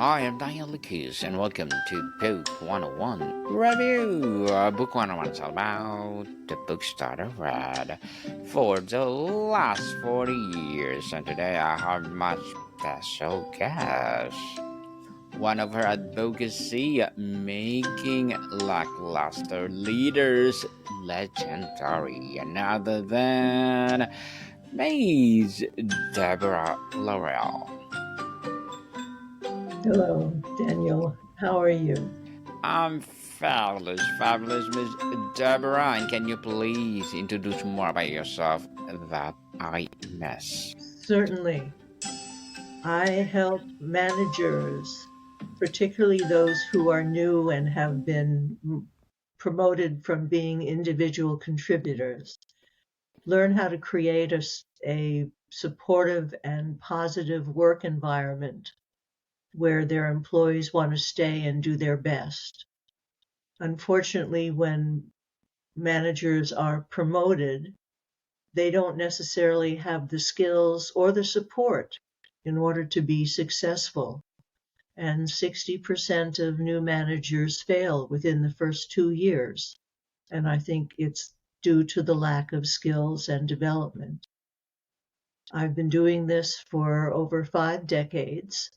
Hi, I'm Daniel Lucas, and welcome to Book 101 Review. Book 101 is all about the books that I've read for the last 40 years, and today I have my special guest. One of her advocacy making lackluster leaders legendary, and other than Miss Deborah Laurel. Hello, Daniel. How are you? I'm fabulous, Miss Deborah. And can you please introduce more about yourself that I miss? Certainly. I help managers, particularly those who are new and have been promoted from being individual contributors, learn how to create a supportive and positive work environment where their employees want to stay and do their best. Unfortunately, when managers are promoted, they don't necessarily have the skills or the support in order to be successful. And 60% of new managers fail within the first 2 years. And I think it's due to the lack of skills and development. I've been doing this for over 5 decades,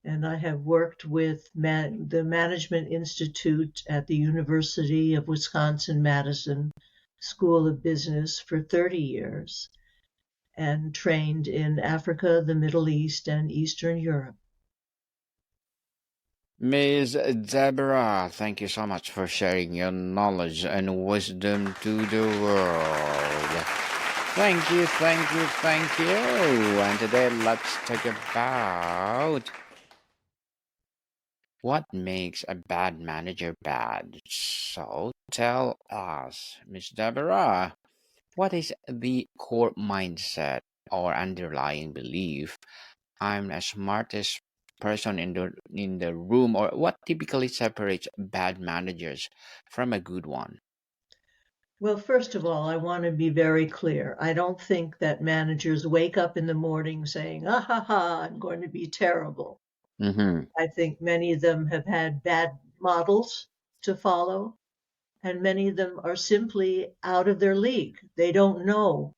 and I have worked with the Management Institute at the University of Wisconsin-Madison School of Business for 30 years and trained in Africa, the Middle East, and Eastern Europe. Miss Deborah, thank you so much for sharing your knowledge and wisdom to the world. Thank you. And today let's talk about what makes a bad manager bad. So tell us, Miss Deborah. What is the core mindset or underlying belief? I'm the smartest person in the room, or what typically separates bad managers from a good one? Well, first of all, I want to be very clear. I don't think that managers wake up in the morning saying, ah ha ha, I'm going to be terrible. Mm-hmm. I think many of them have had bad models to follow, and many of them are simply out of their league. They don't know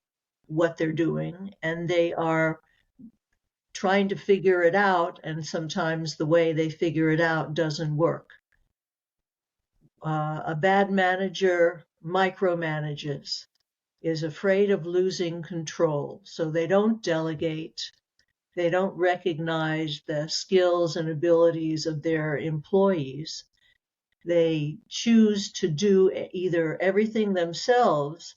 what they're doing, and they are trying to figure it out, and sometimes the way they figure it out doesn't work. A bad manager micromanages, is afraid of losing control, so they don't delegate. They don't recognize the skills and abilities of their employees. They choose to do either everything themselves,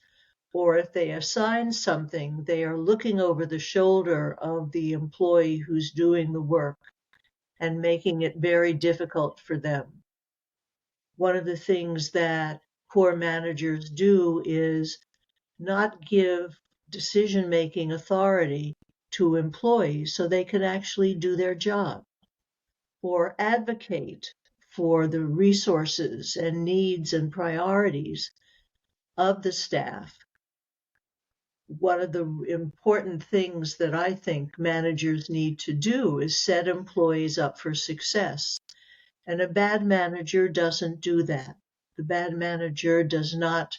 or if they assign something, they are looking over the shoulder of the employee who's doing the work and making it very difficult for them. One of the things that poor managers do is not give decision-making authority to employees so they can actually do their job, or advocate for the resources and needs and priorities of the staff. One of the important things that I think managers need to do is set employees up for success. And a bad manager doesn't do that. The bad manager does not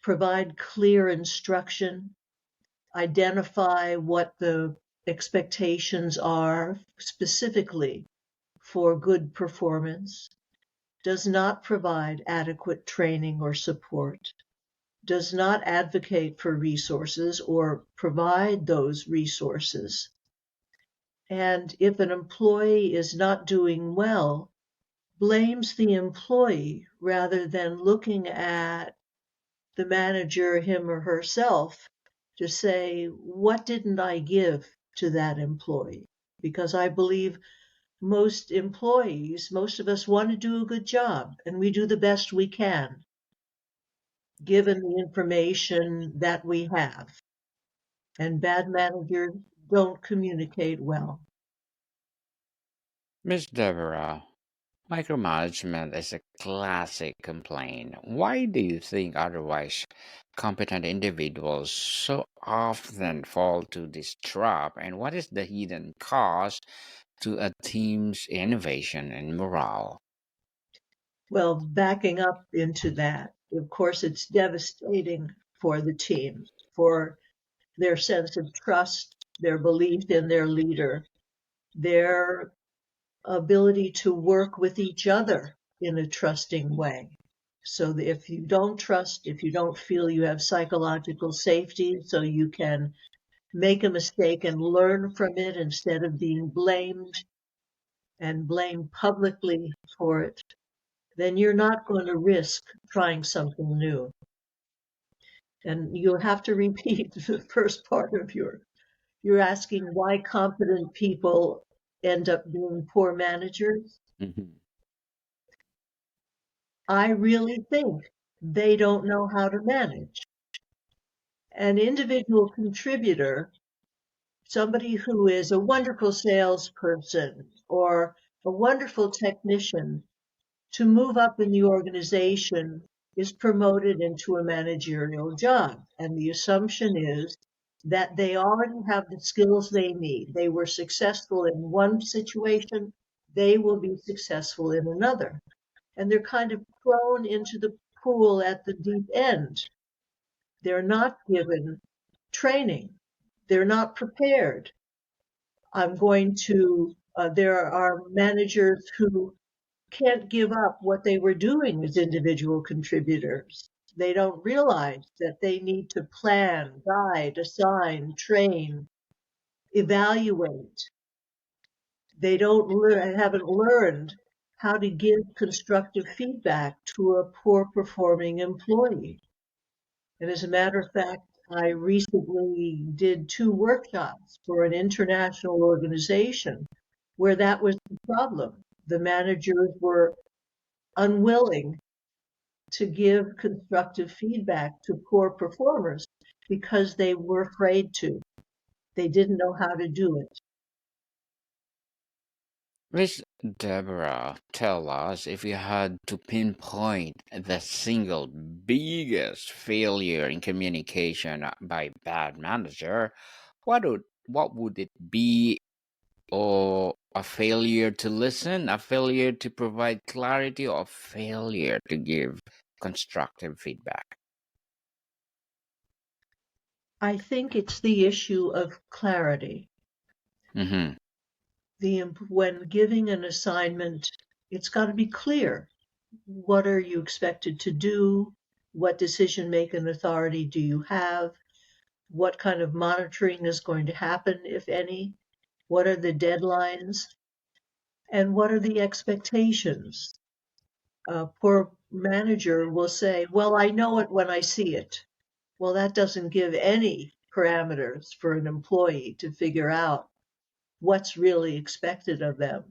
provide clear instruction, identify what the expectations are specifically for good performance, does not provide adequate training or support, does not advocate for resources or provide those resources. And if an employee is not doing well, blames the employee rather than looking at the manager, him or herself, to say, what didn't I give to that employee? Because I believe most employees, most of us want to do a good job, and we do the best we can, given the information that we have. And bad managers don't communicate well. Miss Deborah, micromanagement is a classic complaint. Why do you think otherwise competent individuals so often fall to this trap? And what is the hidden cause to a team's innovation and morale? Well, backing up into that, of course, it's devastating for the team, for their sense of trust, their belief in their leader, their ability to work with each other in a trusting way. So that if you don't trust, if you don't feel you have psychological safety, so you can make a mistake and learn from it instead of being blamed and blamed publicly for it, then you're not going to risk trying something new. And you'll have to repeat the first part of you're asking why competent people end up being poor managers. Mhm. I really think they don't know how to manage. An individual contributor, somebody who is a wonderful salesperson or a wonderful technician, to move up in the organization is promoted into a managerial job. And the assumption is that they already have the skills they need. They were successful in one situation, they will be successful in another. And they're kind of thrown into the pool at the deep end. They're not given training. They're not prepared. There are managers who can't give up what they were doing as individual contributors. They don't realize that they need to plan, guide, assign, train, evaluate. They haven't learned how to give constructive feedback to a poor performing employee. And as a matter of fact, I recently did 2 workshops for an international organization where that was the problem. The managers were unwilling to give constructive feedback to poor performers because they were afraid to. They didn't know how to do it. Miss Deborah, tell us if you had to pinpoint the single biggest failure in communication by bad manager, what would it be? Or a failure to listen, a failure to provide clarity, or a failure to give constructive feedback? I think it's the issue of clarity. Mm-hmm. When giving an assignment, it's got to be clear. What are you expected to do? What decision-making authority do you have? What kind of monitoring is going to happen, if any? What are the deadlines? And what are the expectations? A poor manager will say, well, I know it when I see it. Well, that doesn't give any parameters for an employee to figure out what's really expected of them.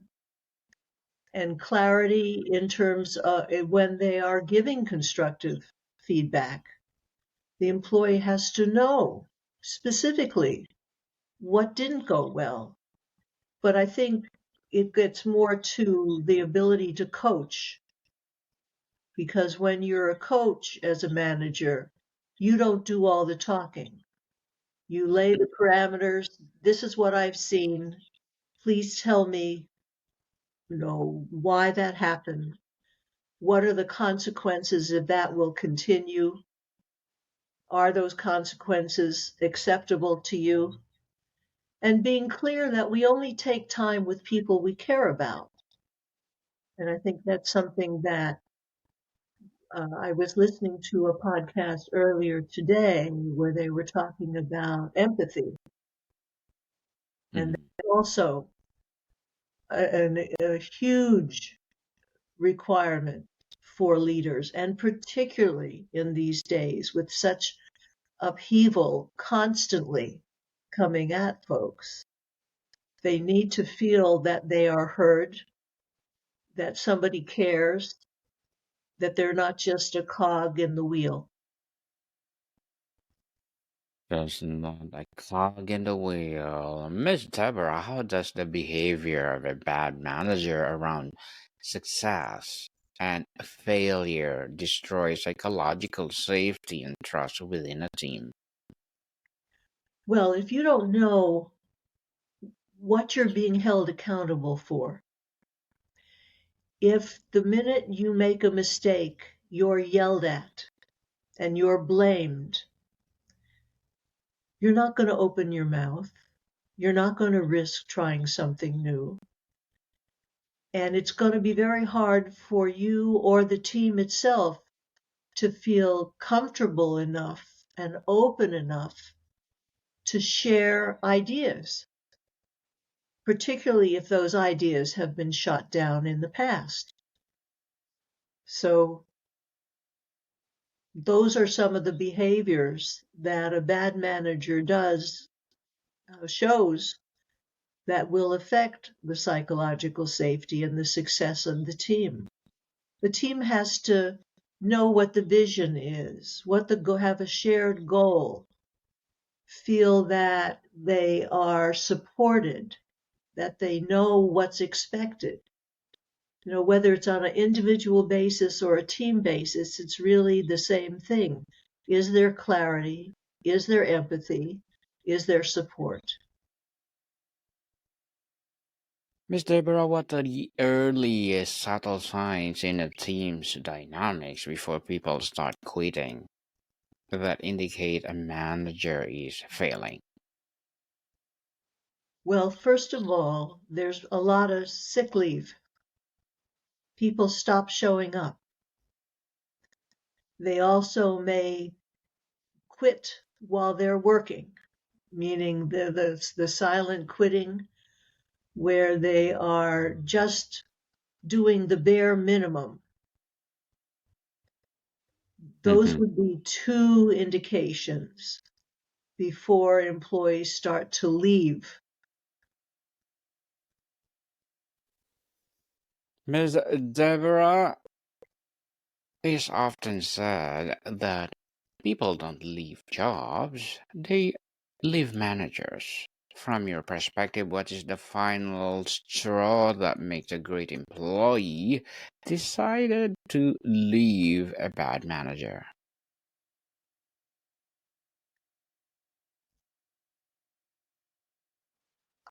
And clarity in terms of when they are giving constructive feedback, the employee has to know specifically what didn't go well. But I think it gets more to the ability to coach, because when you're a coach as a manager, you don't do all the talking. You lay the parameters. This is what I've seen. Please tell me, why that happened. What are the consequences if that will continue? Are those consequences acceptable to you? And being clear that we only take time with people we care about. And I think that's something that I was listening to a podcast earlier today where they were talking about empathy. And Mm-hmm. that's also a huge requirement for leaders, and particularly in these days with such upheaval constantly coming at folks. They need to feel that they are heard, that somebody cares, that they're not just a cog in the wheel. Just not a cog in the wheel. Miss Deborah, how does the behavior of a bad manager around success and failure destroy psychological safety and trust within a team? Well, if you don't know what you're being held accountable for. If the minute you make a mistake, you're yelled at and you're blamed, you're not going to open your mouth. You're not going to risk trying something new. And it's going to be very hard for you or the team itself to feel comfortable enough and open enough to share ideas, particularly if those ideas have been shot down in the past. So those are some of the behaviors that a bad manager shows that will affect the psychological safety and the success of the team. The team has to know what the vision is, have a shared goal, feel that they are supported, that they know what's expected. Whether it's on an individual basis or a team basis, it's really the same thing. Is there clarity? Is there empathy? Is there support? Miss Deborah, what are the earliest subtle signs in a team's dynamics before people start quitting that indicate a manager is failing? Well, first of all, there's a lot of sick leave. People stop showing up. They also may quit while they're working, meaning the silent quitting, where they are just doing the bare minimum. Those Mm-hmm. would be two indications before employees start to leave. Ms. Deborah, it's often said that people don't leave jobs, they leave managers. From your perspective, what is the final straw that makes a great employee decided to leave a bad manager?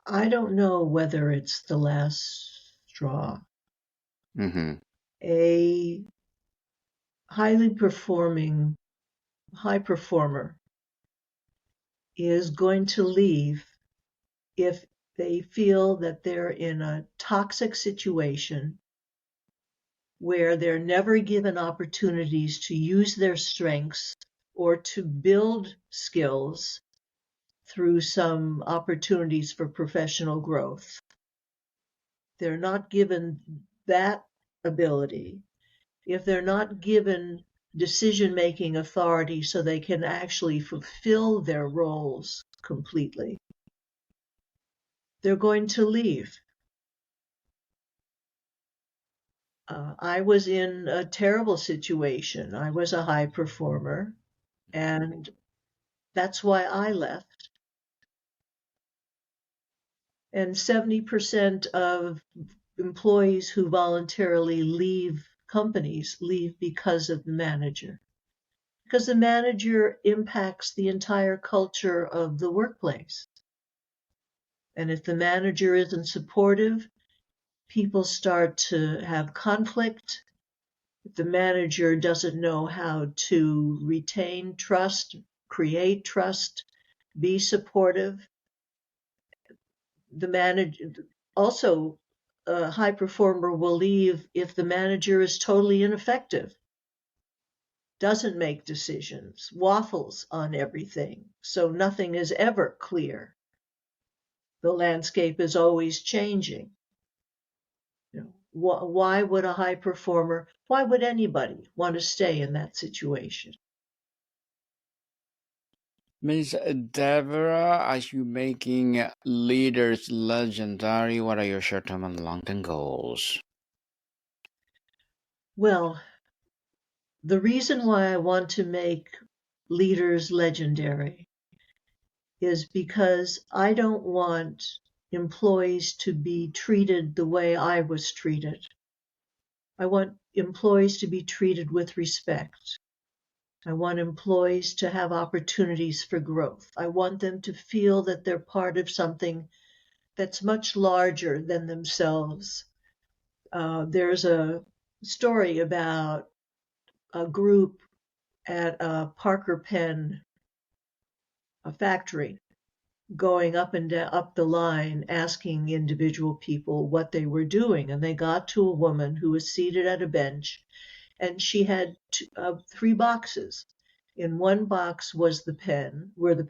I don't know whether it's the last straw. Mm-hmm. A highly performing high performer is going to leave if they feel that they're in a toxic situation where they're never given opportunities to use their strengths or to build skills through some opportunities for professional growth. They're not given that ability. If they're not given decision-making authority so they can actually fulfill their roles completely, they're going to leave. I was in a terrible situation. I was a high performer, and that's why I left. And 70% of employees who voluntarily leave companies leave because of the manager. Because the manager impacts the entire culture of the workplace. And if the manager isn't supportive, people start to have conflict. If the manager doesn't know how to retain trust, create trust, be supportive, the manager also a high performer will leave if the manager is totally ineffective, doesn't make decisions, waffles on everything, so nothing is ever clear. The landscape is always changing. Why would a high performer, why would anybody want to stay in that situation? Miss Deborah, as you making leaders legendary, what are your short-term and long-term goals? Well, the reason why I want to make leaders legendary is because I don't want employees to be treated the way I was treated. I want employees to be treated with respect. I want employees to have opportunities for growth. I want them to feel that they're part of something that's much larger than themselves. There's a story about a group at a Parker Pen, a factory, going up and down, up the line, asking individual people what they were doing. And they got to a woman who was seated at a bench, and she had three boxes. In one box were the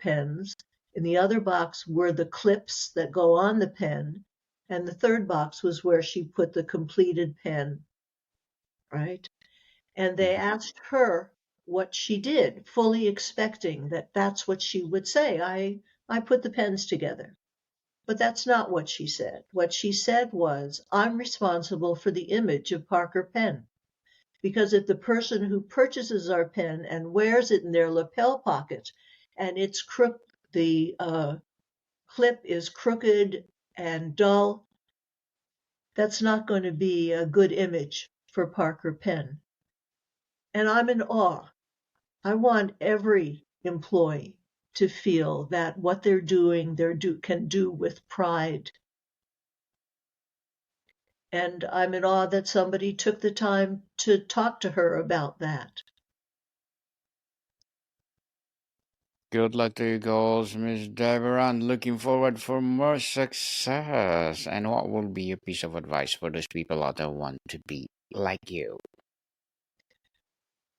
pens. In the other box were the clips that go on the pen. And the third box was where she put the completed pen, right? And they asked her what she did, fully expecting that that's what she would say. I put the pens together. But that's not what she said. What she said was, I'm responsible for the image of Parker Pen. Because if the person who purchases our pen and wears it in their lapel pocket and the clip is crooked and dull, that's not going to be a good image for Parker Pen. And I'm in awe. I want every employee to feel that what they're doing, can do with pride. And I'm in awe that somebody took the time to talk to her about that. Good luck to you girls, Miss Deborah, and looking forward for more success. And what will be your piece of advice for those people out there who want to be like you?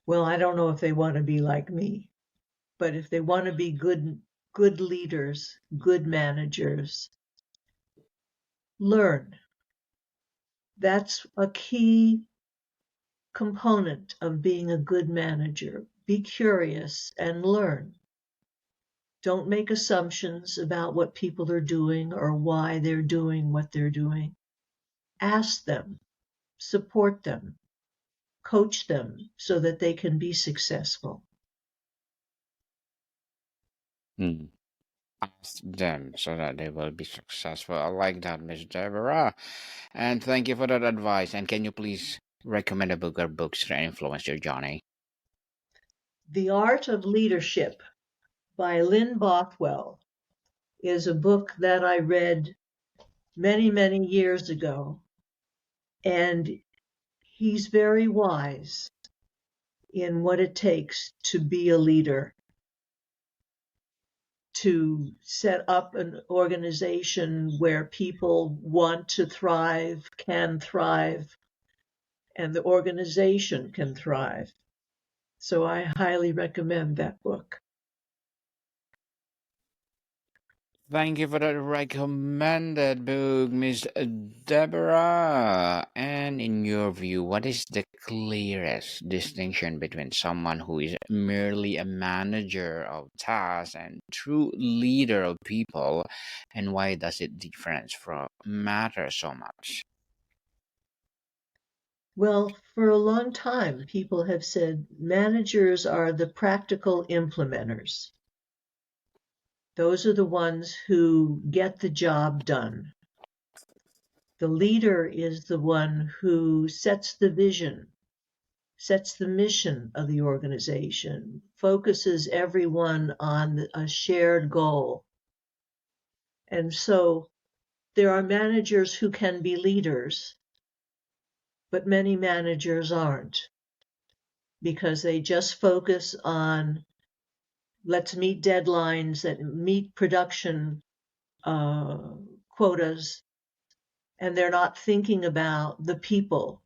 Well, I don't know if they want to be like me, but if they want to be good leaders, good managers, learn. That's a key component of being a good manager. Be curious and learn. Don't make assumptions about what people are doing or why they're doing what they're doing. Ask them, support them, coach them so that they can be successful. Hmm. Ask them so that they will be successful. I like that, Miss Deborah. And thank you for that advice. And can you please recommend a book or books that influenced your journey? The Art of Leadership by Lynn Bothwell is a book that I read many, many years ago. And he's very wise in what it takes to be a leader, to set up an organization where people want to thrive, can thrive, and the organization can thrive. So I highly recommend that book. Thank you for that recommended book, Miss Deborah. And in your view, what is the clearest distinction between someone who is merely a manager of tasks and true leader of people, and why does it difference from matter so much? Well, for a long time, people have said managers are the practical implementers. Those are the ones who get the job done. The leader is the one who sets the vision, sets the mission of the organization, focuses everyone on a shared goal. And so there are managers who can be leaders, but many managers aren't because they just focus on let's meet deadlines, that meet production quotas, and they're not thinking about the people,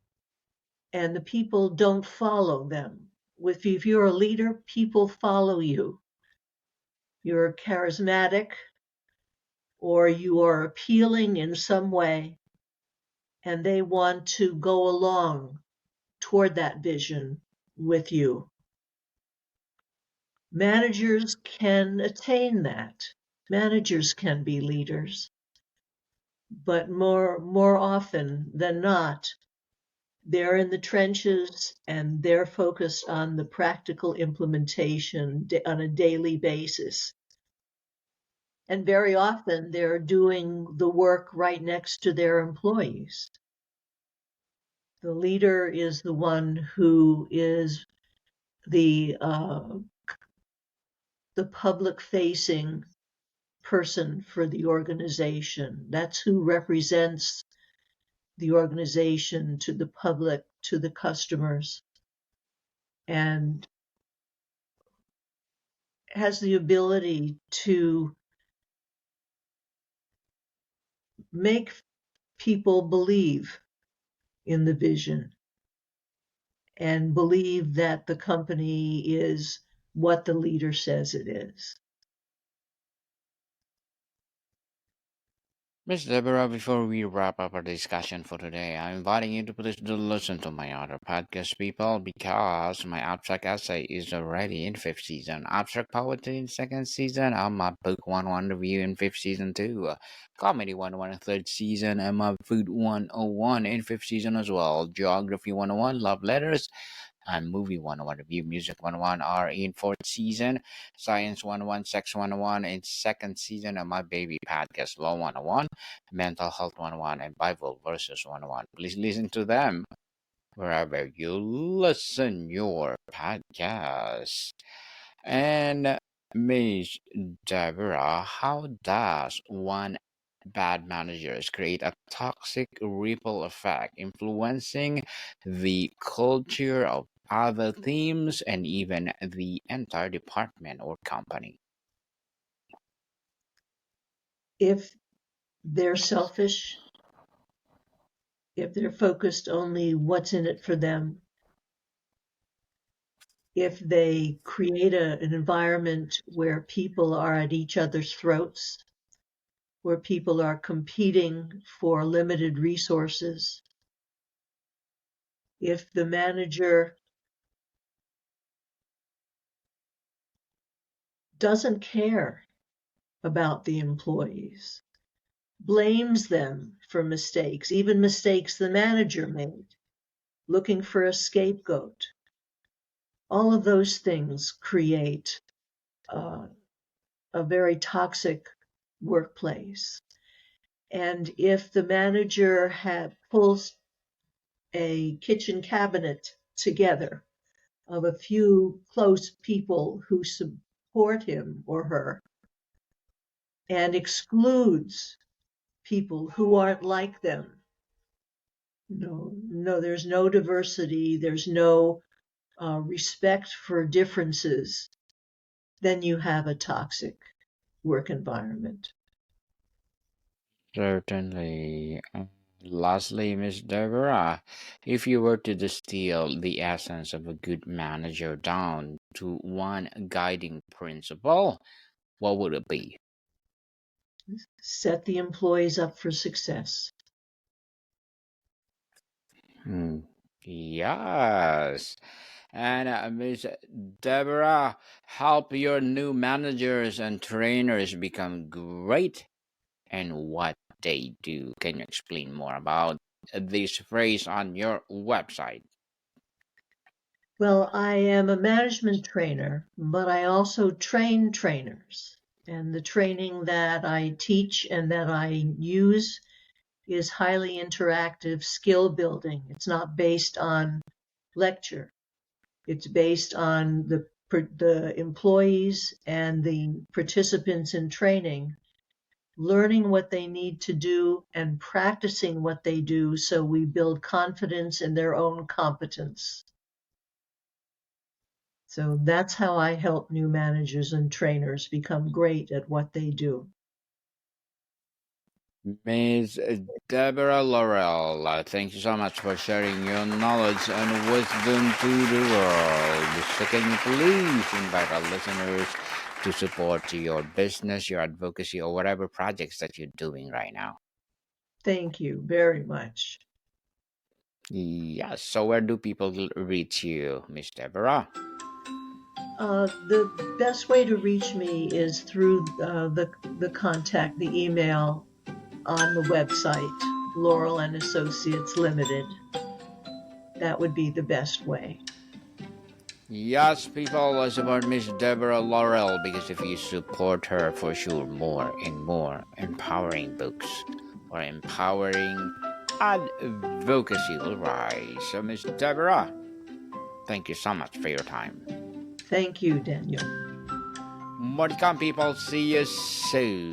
and the people don't follow them. If you're a leader, people follow you. You're charismatic or you are appealing in some way, and they want to go along toward that vision with you. Managers can attain that. Managers can be leaders, but more often than not, they're in the trenches and they're focused on the practical implementation on a daily basis. And very often they're doing the work right next to their employees. The leader is the one who is the public facing person for the organization. That's who represents the organization to the public, to the customers, and has the ability to make people believe in the vision and believe that the company is what the leader says it is. Miss Deborah, before we wrap up our discussion for today, I'm inviting you to please do listen to my other podcast, people, because my abstract essay is already in fifth season, abstract poetry in second season, and my book 101 review in fifth season too, comedy 101 in third season, and my food 101 in fifth season as well, geography 101, love letters, and Movie 101 Review, Music 101 are in fourth season, Science 101, Sex 101 in second season, and My Baby Podcast Law 101, Mental Health 101, and Bible Verses 101. Please listen to them wherever you listen your podcasts. And Miss Deborah, how does one bad managers create a toxic ripple effect, influencing the culture of other teams and even the entire department or company? If they're selfish, if they're focused only what's in it for them, if they create an environment where people are at each other's throats, where people are competing for limited resources, if the manager doesn't care about the employees, blames them for mistakes, even mistakes the manager made, looking for a scapegoat, all of those things create a very toxic workplace. And if the manager pulls a kitchen cabinet together of a few close people who support him or her and excludes people who aren't like them, no, there's no diversity, there's no respect for differences, then you have a toxic work environment. Certainly. Lastly, Miss Deborah, if you were to distill the essence of a good manager down to one guiding principle, what would it be? Set the employees up for success. Yes. And Miss Deborah, help your new managers and trainers become great and what they do. Can you explain more about this phrase on your website? Well, I am a management trainer, but I also train trainers. And the training that I teach and that I use is highly interactive skill building. It's not based on lecture. It's based on the employees and the participants in training learning what they need to do and practicing what they do so we build confidence in their own competence. So that's how I help new managers and trainers become great at what they do. Miss Deborah Laurel, thank you so much for sharing your knowledge and wisdom to the world. So can you please invite our listeners to support your business, your advocacy, or whatever projects that you're doing right now? Thank you very much. Yes, so where do people reach you, Miss Deborah? The best way to reach me is through the contact, the email on the website, Laurel and Associates Limited. That would be the best way. Yes, people, support Miss Deborah Laurel because if you support her, for sure, more and more empowering books or empowering advocacy will rise. So, Miss Deborah, thank you so much for your time. Thank you, Daniel. More to come, people. See you soon.